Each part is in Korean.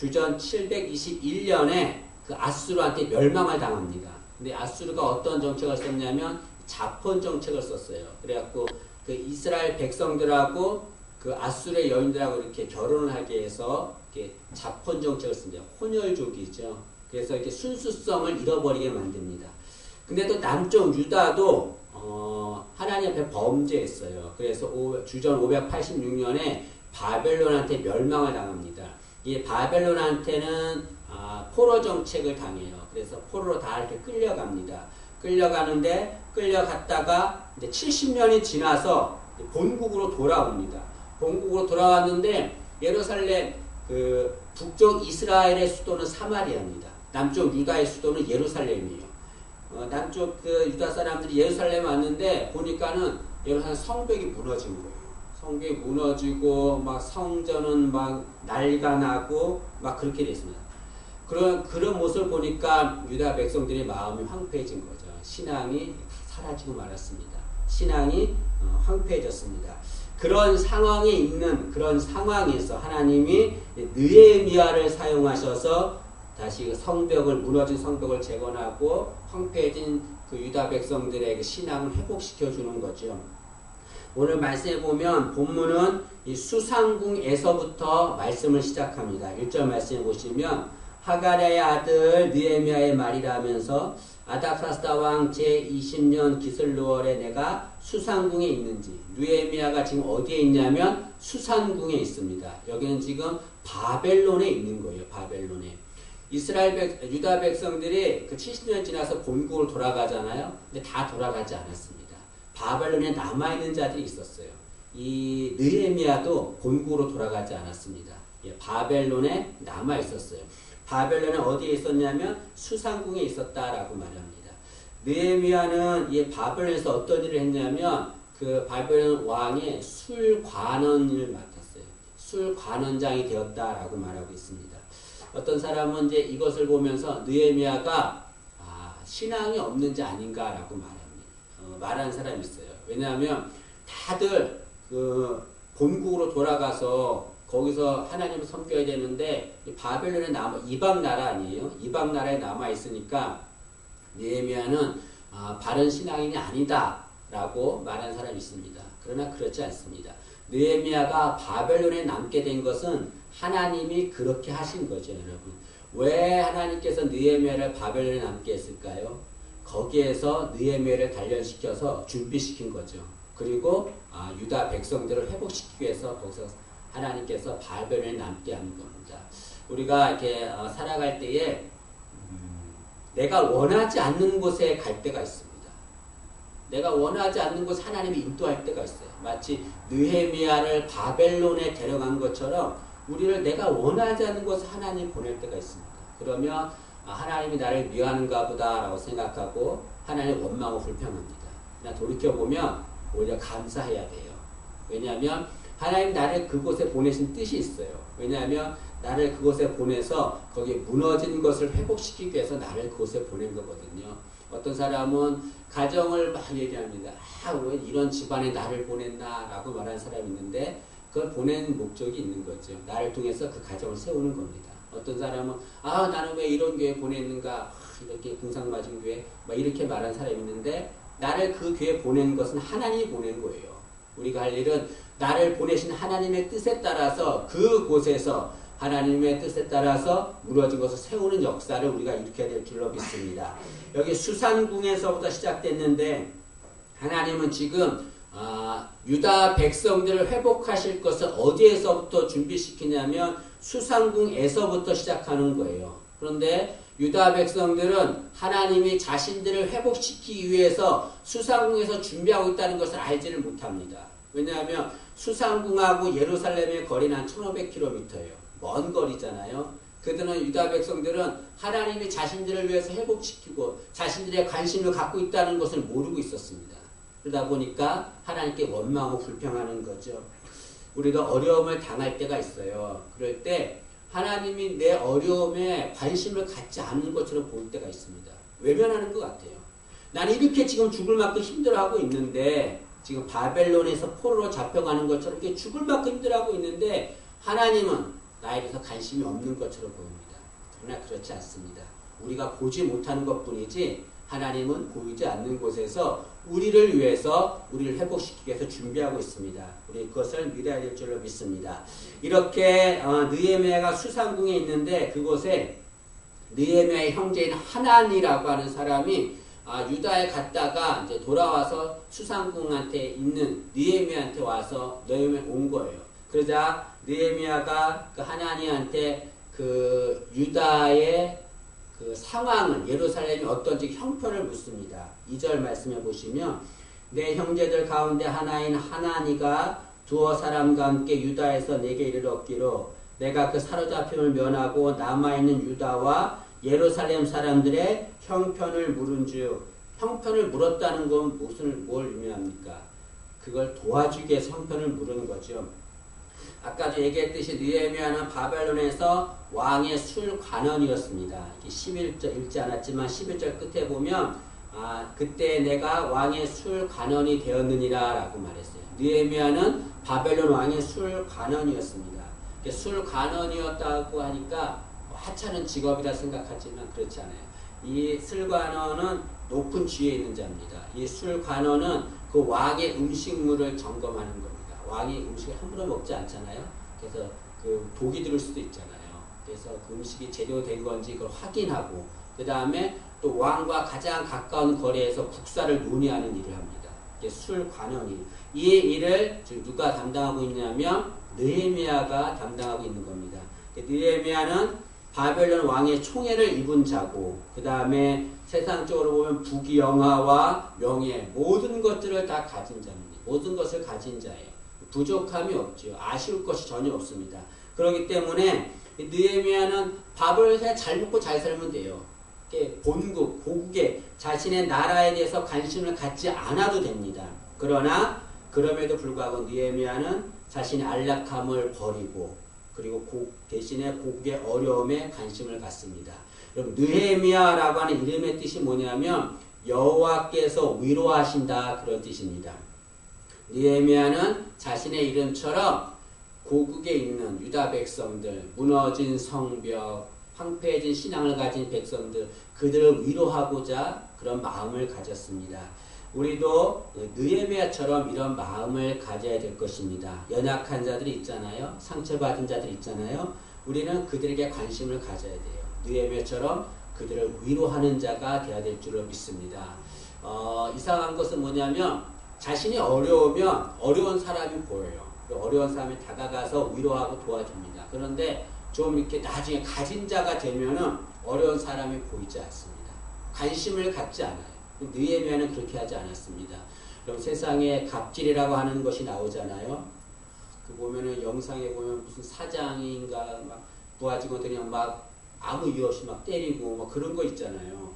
주전 721년에 그 아수르한테 멸망을 당합니다. 근데 아수르가 어떤 정책을 썼냐면 자폰 정책을 썼어요. 그래갖고 그 이스라엘 백성들하고 그 아수르의 여인들하고 이렇게 결혼을 하게 해서 이렇게 자폰 정책을 씁니다. 혼혈족이죠. 그래서 이렇게 순수성을 잃어버리게 만듭니다. 근데 또 남쪽 유다도 하나님 앞에 범죄했어요. 그래서 주전 586년에 바벨론한테 멸망을 당합니다. 이 바벨론한테는 포로 정책을 당해요. 그래서 포로로 다 이렇게 끌려갑니다. 끌려갔다가 이제 70년이 지나서 본국으로 돌아옵니다. 본국으로 돌아왔는데 예루살렘 그 북쪽 이스라엘의 수도는 사마리아입니다. 남쪽 유다의 수도는 예루살렘이에요. 남쪽 그 유다 사람들이 예루살렘에 왔는데 보니까는 예루살렘 성벽이 무너진 거예요. 성벽이 무너지고 막 성전은 막 난리가 나고 막 그렇게 됐습니다. 그런 모습을 보니까 유다 백성들의 마음이 황폐해진 거죠. 신앙이 사라지고 말았습니다. 신앙이 황폐해졌습니다. 그런 상황에 있는 그런 상황에서 하나님이 느헤미야를 사용하셔서 다시 무너진 성벽을 재건하고 황폐해진 그 유다 백성들의 그 신앙을 회복시켜 주는 거죠. 오늘 말씀에 보면 본문은 이 수상궁에서부터 말씀을 시작합니다. 1절 말씀에 보시면 하가랴의 아들 느헤미야의 말이라 하면서 아닥사스다 왕 제20년 기슬루월에 내가 수상궁에 있는지. 느헤미야가 지금 어디에 있냐면 수상궁에 있습니다. 여기는 지금 바벨론에 있는 거예요. 바벨론에. 유다 백성들이 그 70년 지나서 본국으로 돌아가잖아요. 근데 다 돌아가지 않았습니다. 바벨론에 남아있는 자들이 있었어요. 이 느헤미야도 본국으로 돌아가지 않았습니다. 바벨론에 남아있었어요. 바벨론에 어디에 있었냐면 수상궁에 있었다라고 말합니다. 느헤미야는 이 바벨론에서 어떤 일을 했냐면 그 바벨론 왕의 술관원을 맡았어요. 술관원장이 되었다라고 말하고 있습니다. 어떤 사람은 이제 이것을 보면서 느헤미야가 신앙이 없는지 아닌가라고 말하는 사람이 있어요. 왜냐하면 다들 그 본국으로 돌아가서 거기서 하나님을 섬겨야 되는데 바벨론에 이방 나라 아니에요? 이방 나라에 남아 있으니까 느헤미야는 바른 신앙인이 아니다라고 말하는 사람이 있습니다. 그러나 그렇지 않습니다. 느헤미야가 바벨론에 남게 된 것은 하나님이 그렇게 하신 거죠, 여러분. 왜 하나님께서 느헤미야를 바벨론에 남게 했을까요? 거기에서 느헤미야를 단련시켜서 준비시킨 거죠. 그리고 유다 백성들을 회복시키기 위해서 거기서 하나님께서 바벨론에 남게 하는 겁니다. 우리가 이렇게 살아갈 때에 내가 원하지 않는 곳에 갈 때가 있습니다. 내가 원하지 않는 곳에 하나님이 인도할 때가 있어요. 마치 느헤미야를 바벨론에 데려간 것처럼 우리를 내가 원하지 않는 곳에 하나님이 보낼 때가 있습니다. 그러면 하나님이 나를 미워하는가 보다라고 생각하고 하나님의 원망하고 불평합니다. 그러나 돌이켜보면 오히려 감사해야 돼요. 왜냐하면 하나님 나를 그곳에 보내신 뜻이 있어요. 왜냐하면 나를 그곳에 보내서 거기에 무너진 것을 회복시키기 위해서 나를 그곳에 보낸 거거든요. 어떤 사람은 가정을 막 얘기합니다. 왜 이런 집안에 나를 보냈나 라고 말하는 사람이 있는데 그걸 보낸 목적이 있는 거죠. 나를 통해서 그 가정을 세우는 겁니다. 어떤 사람은 나는 왜 이런 교회 보냈는가 이렇게 궁상맞은 교회 막 이렇게 말하는 사람이 있는데 나를 그 교회에 보낸 것은 하나님이 보낸 거예요. 우리가 할 일은 나를 보내신 하나님의 뜻에 따라서 그곳에서 하나님의 뜻에 따라서 무너진 것을 세우는 역사를 우리가 일으켜야 될 줄로 믿습니다. 여기 수산궁에서부터 시작됐는데 하나님은 지금 유다 백성들을 회복하실 것을 어디에서부터 준비시키냐면 수산궁에서부터 시작하는 거예요. 그런데 유다 백성들은 하나님이 자신들을 회복시키기 위해서 수산궁에서 준비하고 있다는 것을 알지를 못합니다. 왜냐하면 수산궁하고 예루살렘의 거리는 한 1500km예요. 먼 거리잖아요. 그들은 유다 백성들은 하나님이 자신들을 위해서 회복시키고 자신들의 관심을 갖고 있다는 것을 모르고 있었습니다. 그러다 보니까 하나님께 원망하고 불평하는 거죠. 우리가 어려움을 당할 때가 있어요. 그럴 때 하나님이 내 어려움에 관심을 갖지 않는 것처럼 보일 때가 있습니다. 외면하는 것 같아요. 나는 이렇게 지금 죽을 만큼 힘들어하고 있는데 지금 바벨론에서 포로로 잡혀가는 것처럼 이렇게 죽을 만큼 힘들어하고 있는데 하나님은 나에 대해서 관심이 없는 것처럼 보입니다. 그러나 그렇지 않습니다. 우리가 보지 못하는 것뿐이지 하나님은 보이지 않는 곳에서 우리를 위해서 우리를 회복시키기 위해서 준비하고 있습니다. 우리 그것을 믿어야 될 줄로 믿습니다. 이렇게 느헤미야가 수상궁에 있는데 그곳에 느헤미야의 형제인 하난이라고 하는 사람이 유다에 갔다가 이제 돌아와서 수상궁한테 있는 느헤미야한테 와서 느헤미야 온 거예요. 그러자 느헤미야가 그 하나니한테 그 유다의 그 상황을 예루살렘이 어떤지 형편을 묻습니다. 2절 말씀해 보시면 내 형제들 가운데 하나인 하나니가 두어 사람과 함께 유다에서 내게 이르렀기로 내가 그 사로잡힘을 면하고 남아있는 유다와 예루살렘 사람들의 형편을 물은즉 형편을 물었다는 건 뭘 의미합니까? 그걸 도와주기 위해서 형편을 물은 거죠. 아까도 얘기했듯이 느헤미야는 바벨론에서 왕의 술관원이었습니다. 11절 읽지 않았지만 11절 끝에 보면 그때 내가 왕의 술관원이 되었느니라 라고 말했어요. 느헤미야는 바벨론 왕의 술관원이었습니다. 술관원이었다고 하니까 하찮은 직업이라 생각하지만 그렇지 않아요. 이 술관원은 높은 지위에 있는 자입니다. 이 술관원은 그 왕의 음식물을 점검하는 겁니다. 왕이 음식을 함부로 먹지 않잖아요. 그래서 그 독이 들을 수도 있잖아요. 그래서 그 음식이 제대로 된 건지 그걸 확인하고 그 다음에 또 왕과 가장 가까운 거리에서 국사를 논의하는 일을 합니다. 이게 술관원이 이 일을 지금 누가 담당하고 있냐면 느헤미야가 담당하고 있는 겁니다. 느헤미야는 바벨론 왕의 총애를 입은 자고 그 다음에 세상적으로 보면 부귀영화와 명예 모든 것들을 다 가진 자입니다. 모든 것을 가진 자예요. 부족함이 없죠. 아쉬울 것이 전혀 없습니다. 그렇기 때문에 느헤미야는 밥을 그냥 잘 먹고 잘 살면 돼요. 본국, 고국에 자신의 나라에 대해서 관심을 갖지 않아도 됩니다. 그러나 그럼에도 불구하고 느헤미야는 자신의 안락함을 버리고 그리고 대신에 고국의 어려움에 관심을 갖습니다. 여러분 느헤미야라고 하는 이름의 뜻이 뭐냐면 여호와께서 위로하신다 그런 뜻입니다. 느헤미야는 자신의 이름처럼 고국에 있는 유다 백성들, 무너진 성벽, 황폐해진 신앙을 가진 백성들, 그들을 위로하고자 그런 마음을 가졌습니다. 우리도 느헤미야처럼 이런 마음을 가져야 될 것입니다. 연약한 자들이 있잖아요. 상처받은 자들이 있잖아요. 우리는 그들에게 관심을 가져야 돼요. 느헤미야처럼 그들을 위로하는 자가 되어야 될 줄로 믿습니다. 이상한 것은 뭐냐면 자신이 어려우면 어려운 사람이 보여요. 어려운 사람이 다가가서 위로하고 도와줍니다. 그런데 좀 이렇게 나중에 가진 자가 되면은 어려운 사람이 보이지 않습니다. 관심을 갖지 않아요. 느헤미야는 그렇게 하지 않았습니다. 그럼 세상에 갑질이라고 하는 것이 나오잖아요. 그 보면은 영상에 보면 무슨 사장인가 막 부하직원들이 그냥 막 아무 이유 없이 막 때리고 막 그런 거 있잖아요.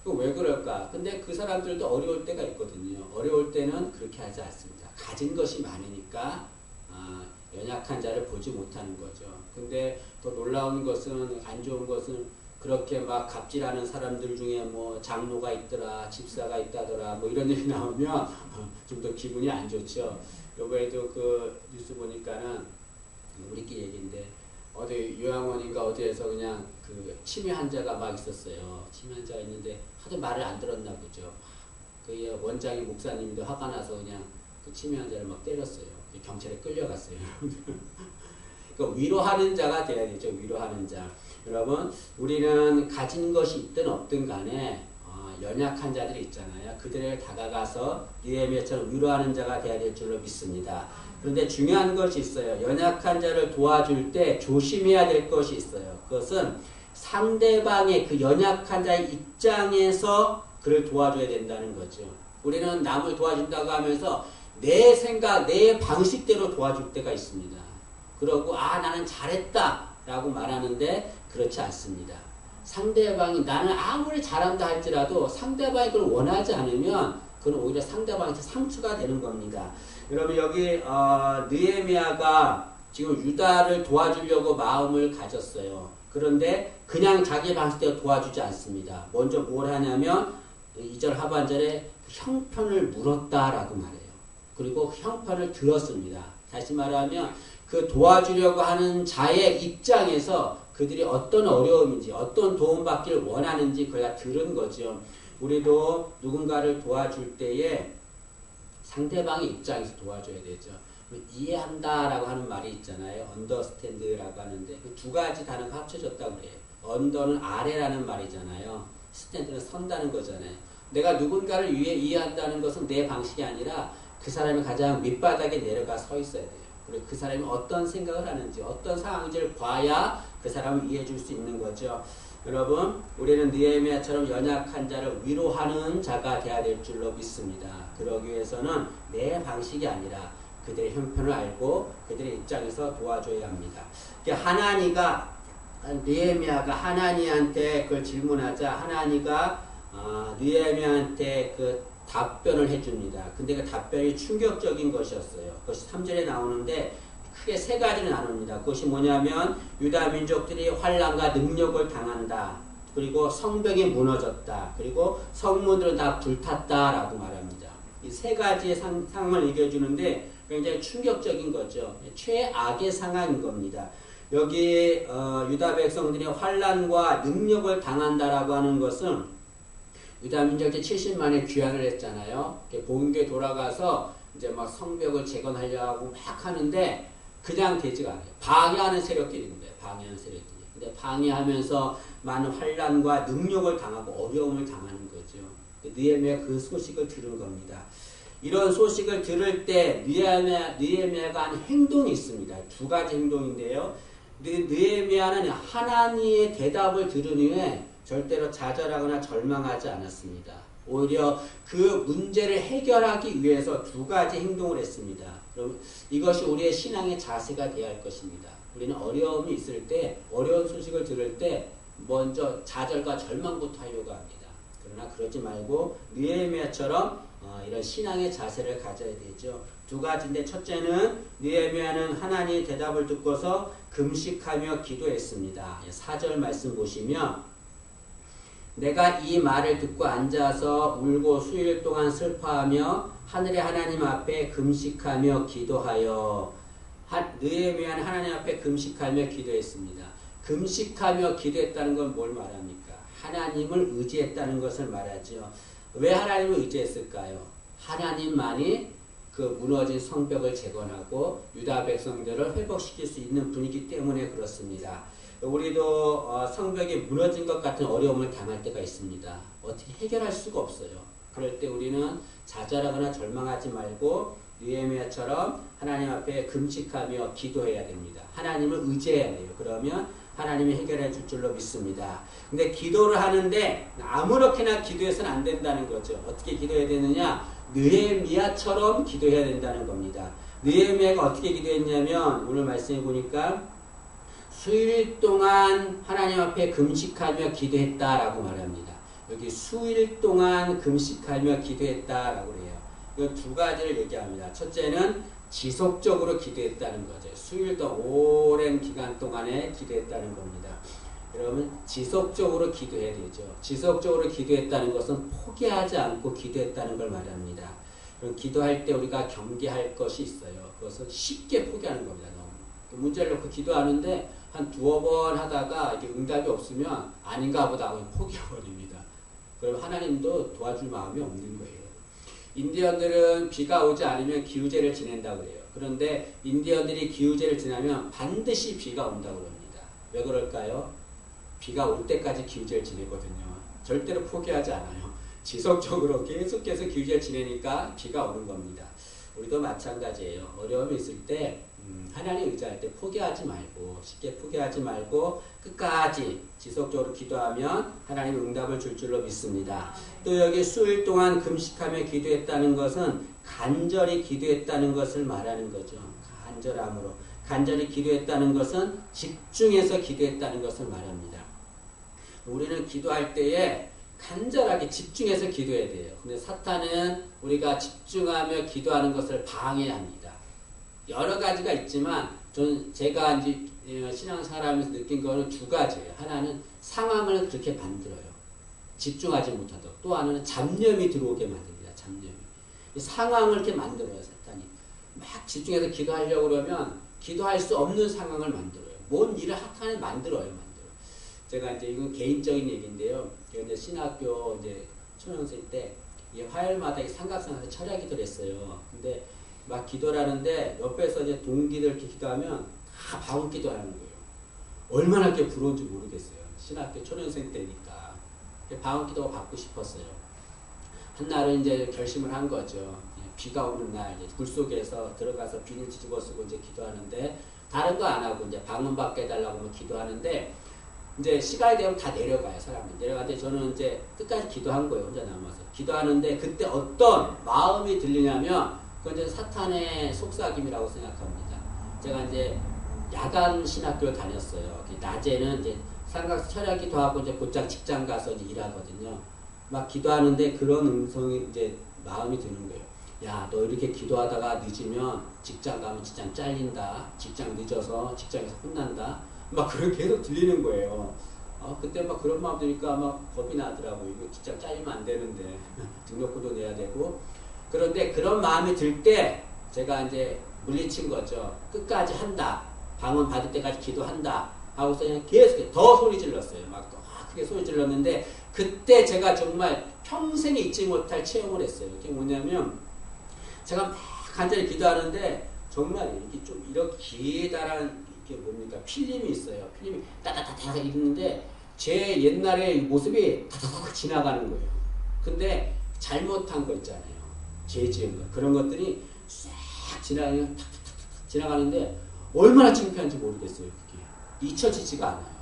왜 그럴까? 근데 그 사람들도 어려울 때가 있거든요. 어려울 때는 그렇게 하지 않습니다. 가진 것이 많으니까 연약한 자를 보지 못하는 거죠. 근데 더 놀라운 것은 안 좋은 것은 그렇게 막 갑질하는 사람들 중에 뭐 장로가 있더라, 집사가 있다더라, 뭐 이런 얘기 나오면 좀 더 기분이 안 좋죠. 요번에도 그 뉴스 보니까는 우리끼리 얘기인데 어디 요양원인가 어디에서 그냥 그 치매 환자가 막 있었어요. 치매 환자가 있는데 하도 말을 안 들었나 보죠. 그 원장이 목사님도 화가 나서 그냥 그 치매 환자를 막 때렸어요. 경찰에 끌려갔어요. 그러니까 위로하는 자가 돼야 되죠. 위로하는 자. 여러분, 우리는 가진 것이 있든 없든 간에 연약한 자들이 있잖아요. 그들을 다가가서 느헤미야처럼 위로하는 자가 돼야 될 줄로 믿습니다. 그런데 중요한 것이 있어요. 연약한 자를 도와줄 때 조심해야 될 것이 있어요. 그것은 상대방의 그 연약한 자의 입장에서 그를 도와줘야 된다는 거죠. 우리는 남을 도와준다고 하면서 내 생각, 내 방식대로 도와줄 때가 있습니다. 그러고 나는 잘했다 라고 말하는데 그렇지 않습니다. 상대방이 나는 아무리 잘한다 할지라도 상대방이 그걸 원하지 않으면 그건 오히려 상대방한테 상처가 되는 겁니다. 여러분 여기 느헤미야가 지금 유다를 도와주려고 마음을 가졌어요. 그런데 그냥 자기 방식대로 도와주지 않습니다. 먼저 뭘 하냐면 2절 하반절에 형편을 물었다라고 말해요. 그리고 형편을 들었습니다. 다시 말하면 그 도와주려고 하는 자의 입장에서 그들이 어떤 어려움인지 어떤 도움받기를 원하는지 그걸 다 들은 거죠. 우리도 누군가를 도와줄 때에 상대방의 입장에서 도와줘야 되죠. 이해한다라고 하는 말이 있잖아요. understand라고 하는데 그 두 가지 단어가 합쳐졌다고 그래요. under는 아래라는 말이잖아요. stand는 선다는 거잖아요. 내가 누군가를 이해한다는 것은 내 방식이 아니라 그 사람이 가장 밑바닥에 내려가 서 있어야 돼요. 그리고 그 사람이 어떤 생각을 하는지 어떤 상황인지를 봐야 그 사람을 이해해 줄 수 있는 거죠. 여러분, 우리는 느헤미야처럼 연약한 자를 위로하는 자가 되어야 될 줄로 믿습니다. 그러기 위해서는 내 방식이 아니라 그들의 형편을 알고 그들의 입장에서 도와줘야 합니다. 느헤미야가 하나니한테 그걸 질문하자 하나니가 느헤미야한테 그 답변을 해줍니다. 근데 그 답변이 충격적인 것이었어요. 그것이 3절에 나오는데 크게 세 가지로 나눕니다. 그것이 뭐냐면 유다 민족들이 환난과 능력을 당한다. 그리고 성벽이 무너졌다. 그리고 성문들은 다 불탔다라고 말합니다. 이 세 가지의 상황을 얘기해주는데 굉장히 충격적인 거죠. 최악의 상황인 겁니다. 여기 유다 백성들이 환난과 능력을 당한다라고 하는 것은 유다 민족이 70만에 귀환을 했잖아요. 본교에 돌아가서 이제 막 성벽을 재건하려고 하고 막 하는데 그냥 되지가 않아요. 방해하는 세력들이 있는 거예요. 방해하는 세력들이. 근데 방해하면서 많은 환난과 능력을 당하고 어려움을 당하는 거죠. 느헤미야가 그 소식을 들은 겁니다. 이런 소식을 들을 때 느헤미야가 한 행동이 있습니다. 두 가지 행동인데요. 느헤미야는 하나님의 대답을 들은 후에 절대로 좌절하거나 절망하지 않았습니다. 오히려 그 문제를 해결하기 위해서 두 가지 행동을 했습니다. 그럼 이것이 우리의 신앙의 자세가 되어야 할 것입니다. 우리는 어려움이 있을 때, 어려운 소식을 들을 때 먼저 좌절과 절망부터 하려고 합니다. 그러나 그러지 말고 느헤미야처럼 이런 신앙의 자세를 가져야 되죠. 두 가지인데 첫째는 느헤미야는 하나님의 대답을 듣고서 금식하며 기도했습니다. 4절 말씀 보시면 내가 이 말을 듣고 앉아서 울고 수일 동안 슬퍼하며 하늘의 하나님 앞에 금식하며 기도하여 느헤미야는 하나님 앞에 금식하며 기도했습니다. 금식하며 기도했다는 건 뭘 말합니까? 하나님을 의지했다는 것을 말하죠. 왜 하나님을 의지했을까요? 하나님만이 그 무너진 성벽을 재건하고 유다 백성들을 회복시킬 수 있는 분이기 때문에 그렇습니다. 우리도 성벽이 무너진 것 같은 어려움을 당할 때가 있습니다. 어떻게 해결할 수가 없어요. 그럴 때 우리는 좌절하거나 절망하지 말고 느헤미야처럼 하나님 앞에 금식하며 기도해야 됩니다. 하나님을 의지해야 돼요. 그러면 하나님이 해결해 줄 줄로 믿습니다. 근데 기도를 하는데 아무렇게나 기도해서는 안 된다는 거죠. 어떻게 기도해야 되느냐? 느헤미야처럼 기도해야 된다는 겁니다. 느헤미야가 어떻게 기도했냐면 오늘 말씀해 보니까 수일 동안 하나님 앞에 금식하며 기도했다라고 말합니다. 여기 수일 동안 금식하며 기도했다라고 해요. 이 두 가지를 얘기합니다. 첫째는 지속적으로 기도했다는 거죠. 수일 동안 오랜 기간 동안에 기도했다는 겁니다. 여러분 지속적으로 기도해야 되죠. 지속적으로 기도했다는 것은 포기하지 않고 기도했다는 걸 말합니다. 그럼 기도할 때 우리가 경계할 것이 있어요. 그것은 쉽게 포기하는 겁니다. 너무. 문제를 놓고 기도하는데 한 두어 번 하다가 이게 응답이 없으면 아닌가 보다 하고 포기해버립니다. 그럼 하나님도 도와줄 마음이 없는 거예요. 인디언들은 비가 오지 않으면 기우제를 지낸다고 해요. 그런데 인디언들이 기우제를 지나면 반드시 비가 온다고 합니다. 왜 그럴까요? 비가 올 때까지 기우제를 지내거든요. 절대로 포기하지 않아요. 지속적으로 계속해서 기우제를 지내니까 비가 오는 겁니다. 우리도 마찬가지예요. 어려움이 있을 때 하나님 의지할 때 포기하지 말고 쉽게 포기하지 말고 끝까지 지속적으로 기도하면 하나님 응답을 줄 줄로 믿습니다. 또 여기 수일 동안 금식하며 기도했다는 것은 간절히 기도했다는 것을 말하는 거죠. 간절함으로. 간절히 기도했다는 것은 집중해서 기도했다는 것을 말합니다. 우리는 기도할 때에 간절하게 집중해서 기도해야 돼요. 근데 사탄은 우리가 집중하며 기도하는 것을 방해합니다. 여러 가지가 있지만 제가 이제 신앙생활하면서 느낀 거는 두 가지예요. 하나는 상황을 그렇게 만들어요. 집중하지 못하도록. 또 하나는 잡념이 들어오게 만듭니다. 잡념이. 이 상황을 이렇게 만들어요. 사탄이. 막 집중해서 기도하려고 그러면 기도할 수 없는 상황을 만들어요. 뭔 일을 하탄에 만들어요. 제가 이제 이건 개인적인 얘기인데요. 제가 이제 신학교 이제 초년생 때 화요일마다 삼각산에서 철야 기도를 했어요. 근데 막 기도를 하는데 옆에서 이제 동기들 이렇게 기도하면 다 방언 기도하는 거예요. 얼마나 이렇게 부러운지 모르겠어요. 신학교 초년생 때니까. 방언 기도가 받고 싶었어요. 한날은 이제 결심을 한 거죠. 비가 오는 날, 이제 굴 속에서 들어가서 비닐 뒤집어 쓰고 이제 기도하는데, 다른 거 안 하고 이제 방언 받게 해달라고 기도하는데, 이제 시간이 되면 다 내려가요, 사람들이. 내려가는데 저는 이제 끝까지 기도한 거예요, 혼자 남아서. 기도하는데, 그때 어떤 마음이 들리냐면, 그건 이제 사탄의 속삭임이라고 생각합니다. 제가 이제 야간 신학교를 다녔어요. 낮에는 이제 삼각 철야 기도하고 이제 곧장 직장 가서 이제 일하거든요. 막 기도하는데 그런 음성이 이제 마음이 드는 거예요. 야, 너 이렇게 기도하다가 늦으면 직장 가면 직장 잘린다. 직장 늦어서 직장에서 혼난다. 막 그렇게 계속 들리는 거예요. 그때 막 그런 마음 드니까 막 겁이 나더라고요. 이거 직장 잘리면 안 되는데 등록금도 내야 되고. 그런데 그런 마음이 들 때 제가 이제 물리친 거죠. 끝까지 한다. 방언 받을 때까지 기도한다. 하고서 그냥 계속 더 소리 질렀어요. 막 더 크게 소리 질렀는데 그때 제가 정말 평생에 잊지 못할 체험을 했어요. 그게 뭐냐면 제가 막 간절히 기도하는데 정말 이렇게 좀 이렇게 기다란 이게 뭡니까? 필름이 있어요. 필름이 따다다다 있는데 제 옛날의 모습이 다다닥 지나가는 거예요. 근데 잘못한 거 있잖아요. 죄 지은 거. 그런 것들이 싹 지나가는데 얼마나 창피한지 모르겠어요. 그게 잊혀지지가 않아요.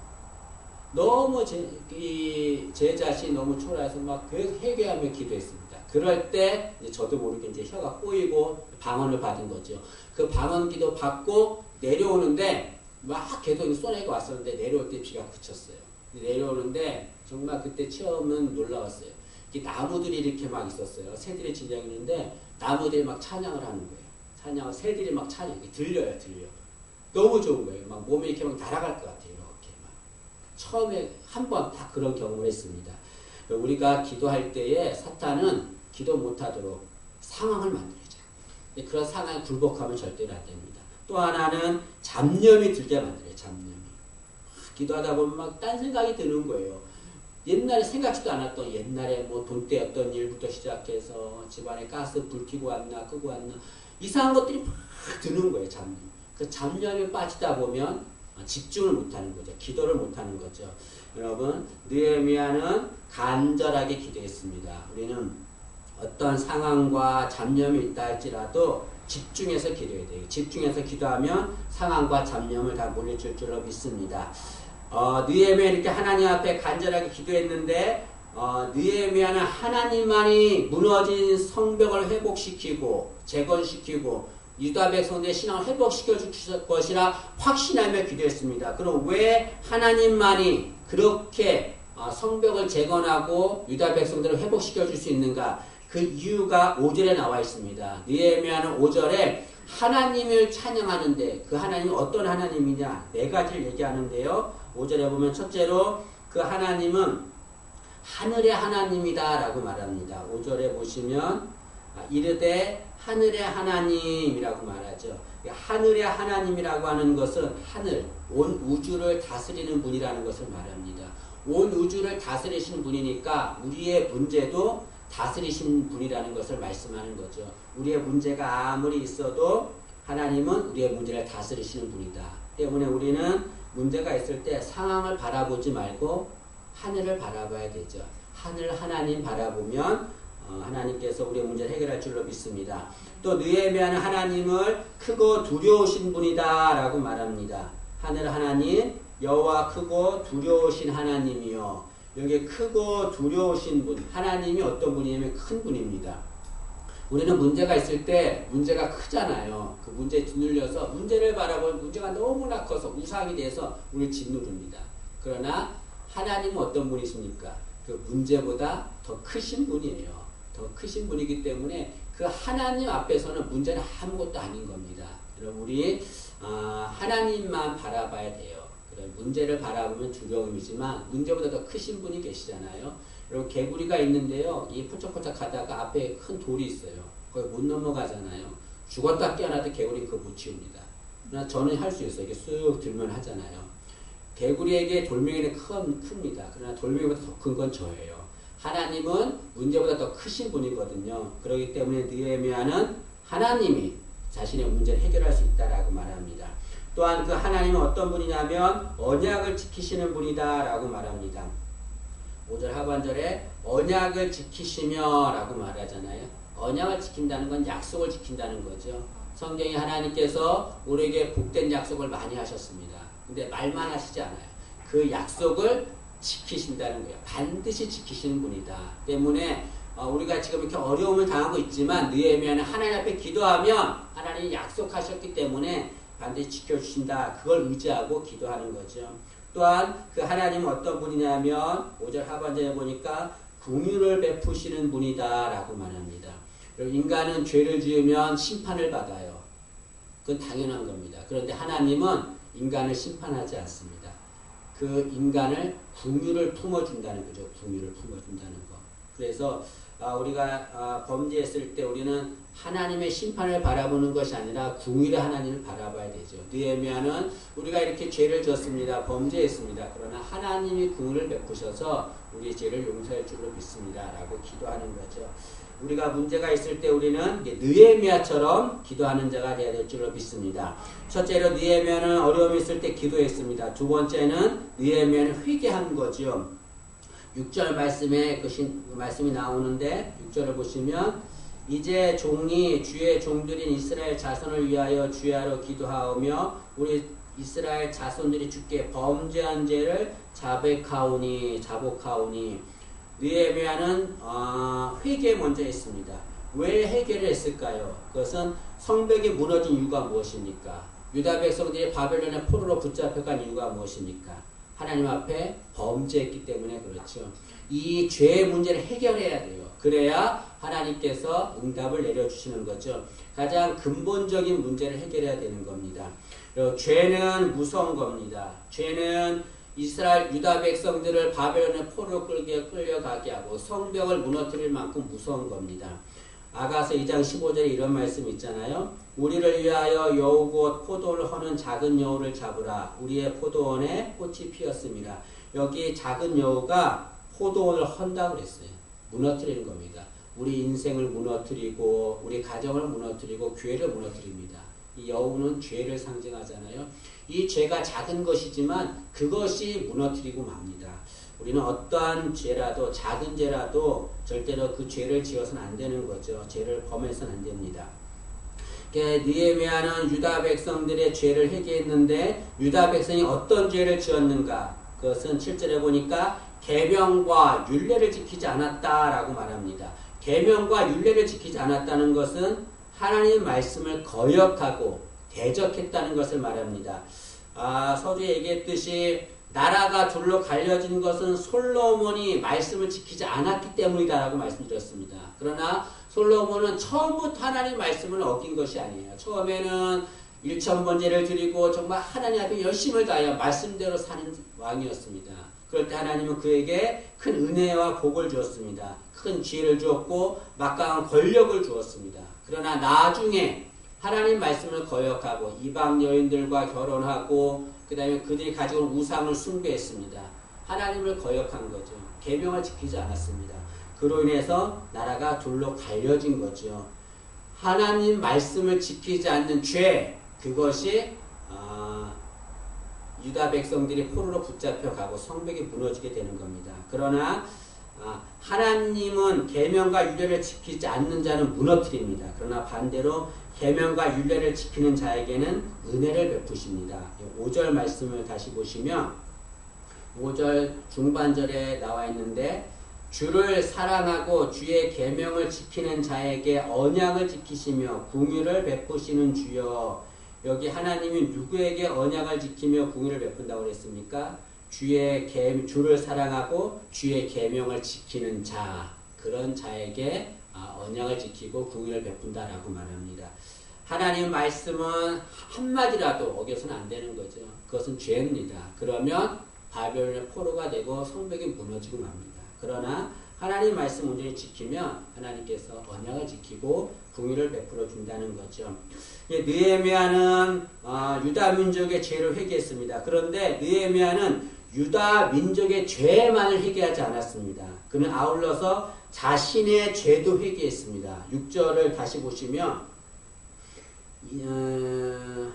너무 제 자신이 너무 초라해서 막 회개하며 기도했습니다. 그럴 때 이제 저도 모르게 이제 혀가 꼬이고 방언을 받은 거죠. 그 방언 기도 받고 내려오는데 막 계속 쏘내가 왔었는데 내려올 때 비가 그쳤어요. 내려오는데 정말 그때 체험은 놀라웠어요. 나무들이 이렇게 막 있었어요. 새들이 진장이 있는데 나무들이 막 찬양을 하는 거예요. 찬양을 새들이 막 찬양, 들려요. 너무 좋은 거예요. 막 몸이 이렇게 막 날아갈 것 같아요. 이렇게 막. 처음에 한 번 다 그런 경험을 했습니다. 우리가 기도할 때에 사탄은 기도 못하도록 상황을 만들죠. 그런 상황에 굴복하면 절대로 안 됩니다. 또 하나는 잡념이 들게 만들어요. 잡념이. 기도하다 보면 막 딴 생각이 드는 거예요. 옛날에 생각지도 않았던 옛날에 뭐 돈 떼었던 일부터 시작해서 집안에 가스 불 켜고 왔나 끄고 왔나 이상한 것들이 막 드는 거예요. 잡념. 그 잡념에 빠지다 보면 집중을 못하는 거죠. 기도를 못하는 거죠. 여러분, 느헤미야는 간절하게 기도했습니다. 우리는 어떤 상황과 잡념이 있다 할지라도 집중해서 기도해야 돼요. 집중해서 기도하면 상황과 잡념을 다 물리칠 줄로 믿습니다. 느헤미야 이렇게 하나님 앞에 간절하게 기도했는데 느헤미야는 하나님만이 무너진 성벽을 회복시키고 재건시키고 유다 백성들의 신앙을 회복시켜 주실 것이라 확신하며 기도했습니다. 그럼 왜 하나님만이 그렇게 성벽을 재건하고 유다 백성들을 회복시켜 줄 수 있는가? 그 이유가 5절에 나와 있습니다. 느헤미야는 5절에 하나님을 찬양하는데 그 하나님은 어떤 하나님이냐? 네 가지를 얘기하는데요. 5절에 보면 첫째로 그 하나님은 하늘의 하나님이다 라고 말합니다. 5절에 보시면 이르되 하늘의 하나님이라고 말하죠. 하늘의 하나님이라고 하는 것은 하늘, 온 우주를 다스리는 분이라는 것을 말합니다. 온 우주를 다스리시는 분이니까 우리의 문제도 다스리신 분이라는 것을 말씀하는 거죠. 우리의 문제가 아무리 있어도 하나님은 우리의 문제를 다스리시는 분이다. 때문에 우리는 문제가 있을 때 상황을 바라보지 말고 하늘을 바라봐야 되죠. 하늘 하나님 바라보면 하나님께서 우리의 문제를 해결할 줄로 믿습니다. 또 느헤미야는 하나님을 크고 두려우신 분이다 라고 말합니다. 하늘 하나님 여호와 크고 두려우신 하나님이요. 여기 크고 두려우신 분, 하나님이 어떤 분이냐면 큰 분입니다. 우리는 문제가 있을 때 문제가 크잖아요. 그 문제에 짓눌려서 문제를 바라보면 문제가 너무나 커서 우상이 돼서 우리를 짓누릅니다. 그러나 하나님은 어떤 분이십니까? 그 문제보다 더 크신 분이에요. 더 크신 분이기 때문에 그 하나님 앞에서는 문제는 아무것도 아닌 겁니다. 여러분 우리 하나님만 바라봐야 돼요. 문제를 바라보면 두려움이지만 문제보다 더 크신 분이 계시잖아요. 여러분 개구리가 있는데요. 이 포착포착 가다가 앞에 큰 돌이 있어요. 거기 못 넘어가잖아요. 죽었다 깨어나도 개구리는 그거 못 치웁니다. 그러나 저는 할 수 있어요. 이렇게 쑥 들면 하잖아요. 개구리에게 돌멩이는 큽니다. 그러나 돌멩이보다 더 큰 건 저예요. 하나님은 문제보다 더 크신 분이거든요. 그렇기 때문에 느헤미야는 하나님이 자신의 문제를 해결할 수 있다라고 말합니다. 또한 그 하나님은 어떤 분이냐면 언약을 지키시는 분이다 라고 말합니다. 5절 하반절에 언약을 지키시며 라고 말하잖아요. 언약을 지킨다는 건 약속을 지킨다는 거죠. 성경에 하나님께서 우리에게 복된 약속을 많이 하셨습니다. 근데 말만 하시지 않아요. 그 약속을 지키신다는 거예요. 반드시 지키시는 분이다. 때문에 우리가 지금 이렇게 어려움을 당하고 있지만 느헤미야는 하나님 앞에 기도하면 하나님이 약속하셨기 때문에 반드시 지켜주신다. 그걸 의지하고 기도하는 거죠. 또한 그 하나님은 어떤 분이냐면 5절 하반절에 보니까 긍휼을 베푸시는 분이다 라고 말합니다. 인간은 죄를 지으면 심판을 받아요. 그건 당연한 겁니다. 그런데 하나님은 인간을 심판하지 않습니다. 그 인간을 긍휼을 품어준다는 거죠. 긍휼을 품어준다는 거. 그래서 우리가 범죄했을 때 우리는 하나님의 심판을 바라보는 것이 아니라 긍휼의 하나님을 바라봐야 되죠. 느헤미야는 우리가 이렇게 죄를 졌습니다. 범죄했습니다. 그러나 하나님이 긍휼을 베푸셔서 우리의 죄를 용서할 줄로 믿습니다. 라고 기도하는 거죠. 우리가 문제가 있을 때 우리는 느헤미야처럼 기도하는 자가 되어야 될 줄로 믿습니다. 첫째로 느헤미야는 어려움이 있을 때 기도했습니다. 두 번째는 느헤미야는 회개한 거죠. 6절 말씀에 말씀이 나오는데 6절을 보시면 이제 종이 주의 종들인 이스라엘 자손을 위하여 주야로 기도하오며 우리 이스라엘 자손들이 주께 범죄한 죄를 자복하오니 느헤미야는 회개 먼저 했습니다. 왜 회개를 했을까요? 그것은 성벽이 무너진 이유가 무엇입니까? 유다 백성들이 바벨론의 포로로 붙잡혀간 이유가 무엇입니까? 하나님 앞에 범죄했기 때문에 그렇죠. 이 죄의 문제를 해결해야 돼요. 그래야 하나님께서 응답을 내려주시는 거죠. 가장 근본적인 문제를 해결해야 되는 겁니다. 죄는 무서운 겁니다. 죄는 이스라엘 유다 백성들을 바벨론의 포로로 끌려가게 하고 성벽을 무너뜨릴 만큼 무서운 겁니다. 아가서 2장 15절에 이런 말씀이 있잖아요. 우리를 위하여 여우 곧 포도를 허는 작은 여우를 잡으라. 우리의 포도원에 꽃이 피었습니다. 여기 작은 여우가 포도원을 헌다고 그랬어요. 무너뜨리는 겁니다. 우리 인생을 무너뜨리고 우리 가정을 무너뜨리고 교회를 무너뜨립니다. 이 여우는 죄를 상징하잖아요. 이 죄가 작은 것이지만 그것이 무너뜨리고 맙니다. 우리는 어떠한 죄라도 작은 죄라도 절대로 그 죄를 지어서는 안 되는 거죠. 죄를 범해서는 안 됩니다. 느헤미야는 유다 백성들의 죄를 회개했는데 유다 백성이 어떤 죄를 지었는가? 그것은 7절에 보니까 계명과 율례를 지키지 않았다라고 말합니다. 계명과 율례를 지키지 않았다는 것은 하나님의 말씀을 거역하고 대적했다는 것을 말합니다. 서두에 얘기했듯이 나라가 둘로 갈려진 것은 솔로몬이 말씀을 지키지 않았기 때문이다라고 말씀드렸습니다. 그러나 솔로몬은 처음부터 하나님의 말씀을 어긴 것이 아니에요. 처음에는 1,000번제를 드리고 정말 하나님 앞에 열심을 다하여 말씀대로 사는 왕이었습니다. 그럴 때 하나님은 그에게 큰 은혜와 복을 주었습니다. 큰 지혜를 주었고 막강한 권력을 주었습니다. 그러나 나중에 하나님 말씀을 거역하고 이방 여인들과 결혼하고 그 다음에 그들이 가지고 온 우상을 숭배했습니다. 하나님을 거역한 거죠. 계명을 지키지 않았습니다. 그로 인해서 나라가 둘로 갈려진 거죠. 하나님 말씀을 지키지 않는 죄, 그것이 유다 백성들이 포로로 붙잡혀가고 성벽이 무너지게 되는 겁니다. 그러나 하나님은 계명과 율례를 지키지 않는 자는 무너뜨립니다. 그러나 반대로 계명과 율례를 지키는 자에게는 은혜를 베푸십니다. 5절 말씀을 다시 보시면 5절 중반절에 나와 있는데 주를 사랑하고 주의 계명을 지키는 자에게 언약을 지키시며 긍휼을 베푸시는 주여. 여기 하나님이 누구에게 언약을 지키며 긍휼을 베푼다고 그랬습니까? 주를 사랑하고 주의 계명을 지키는 자, 그런 자에게 언약을 지키고 긍휼을 베푼다라고 말합니다. 하나님 말씀은 한마디라도 어겨서는 안 되는 거죠. 그것은 죄입니다. 그러면 바벨론의 포로가 되고 성벽이 무너지고 맙니다. 그러나 하나님 말씀 온전히 지키면 하나님께서 언약을 지키고 긍휼을 베풀어 준다는 거죠. 느헤미야는 유다 민족의 죄를 회개했습니다. 그런데 느헤미야는 유다 민족의 죄만을 회개하지 않았습니다. 그는 아울러서 자신의 죄도 회개했습니다. 6절을 다시 보시면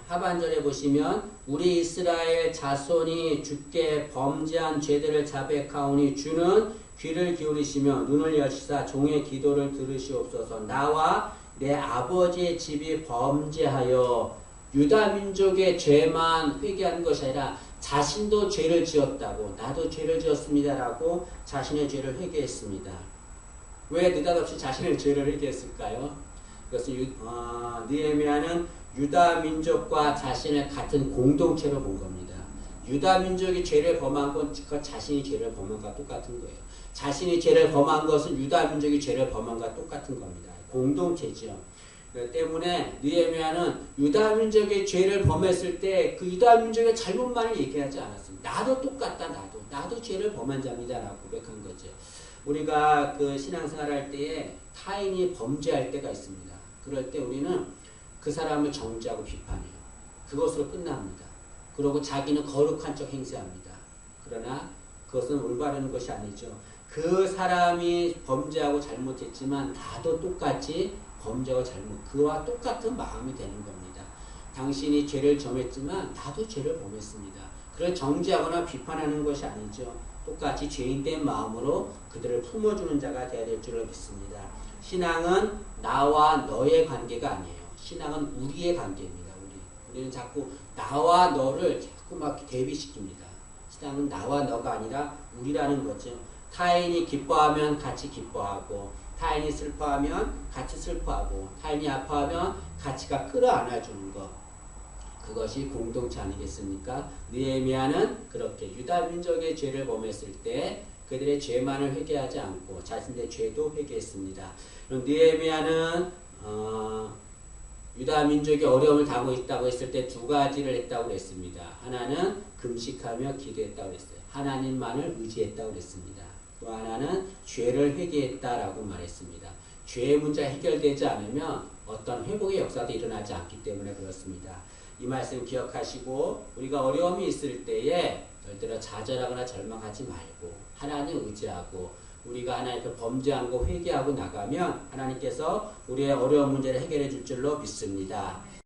하반절에 보시면 우리 이스라엘 자손이 주께 범죄한 죄들을 자백하오니 주는 귀를 기울이시며 눈을 여시사 종의 기도를 들으시옵소서. 나와 내 아버지의 집이 범죄하여 유다 민족의 죄만 회개한 것이 아니라 자신도 죄를 지었다고, 나도 죄를 지었습니다라고 자신의 죄를 회개했습니다. 왜 느닷없이 자신의 죄를 회개했을까요? 그것은 느헤미야는 유다 민족과 자신을 같은 공동체로 본 겁니다. 유다 민족이 죄를 범한 건 그 자신이 죄를 범한 것과 똑같은 거예요. 자신이 죄를 범한 것은 유다 민족이 죄를 범한 것과 똑같은 겁니다. 공동체죠. 그렇기 때문에 느헤미야는 유다 민족의 죄를 범했을 때 그 유다 민족의 잘못만을 얘기하지 않았습니다. 나도 똑같다. 나도 죄를 범한 자입니다 라고 고백한 거죠. 우리가 그 신앙생활 할 때에 타인이 범죄할 때가 있습니다. 그럴 때 우리는 그 사람을 정죄하고 비판해요. 그것으로 끝납니다. 그리고 자기는 거룩한 척 행세합니다. 그러나 그것은 올바른 것이 아니죠. 그 사람이 범죄하고 잘못했지만 나도 똑같이 범죄하고 그와 똑같은 마음이 되는 겁니다. 당신이 죄를 점했지만 나도 죄를 범했습니다. 그걸 정죄하거나 비판하는 것이 아니죠. 똑같이 죄인된 마음으로 그들을 품어주는 자가 되어야 될 줄을 믿습니다. 신앙은 나와 너의 관계가 아니에요. 신앙은 우리의 관계입니다. 우리는 자꾸 나와 너를 자꾸 막 대비시킵니다. 신앙은 나와 너가 아니라 우리라는 거죠. 타인이 기뻐하면 같이 기뻐하고, 타인이 슬퍼하면 같이 슬퍼하고, 타인이 아파하면 같이가 끌어안아주는 것. 그것이 공동체 아니겠습니까? 느헤미야는 그렇게 유다 민족의 죄를 범했을 때 그들의 죄만을 회개하지 않고 자신의 죄도 회개했습니다. 느헤미야는 유다 민족이 어려움을 당하고 있다고 했을 때 두 가지를 했다고 했습니다. 하나는 금식하며 기도했다고 했어요. 하나님만을 의지했다고 했습니다. 또 하나는 죄를 회개했다라고 말했습니다. 죄의 문제가 해결되지 않으면 어떤 회복의 역사도 일어나지 않기 때문에 그렇습니다. 이 말씀 기억하시고 우리가 어려움이 있을 때에 절대로 좌절하거나 절망하지 말고 하나님 의지하고 우리가 하나님께 범죄한 거 회개하고 나가면 하나님께서 우리의 어려운 문제를 해결해 줄 줄로 믿습니다.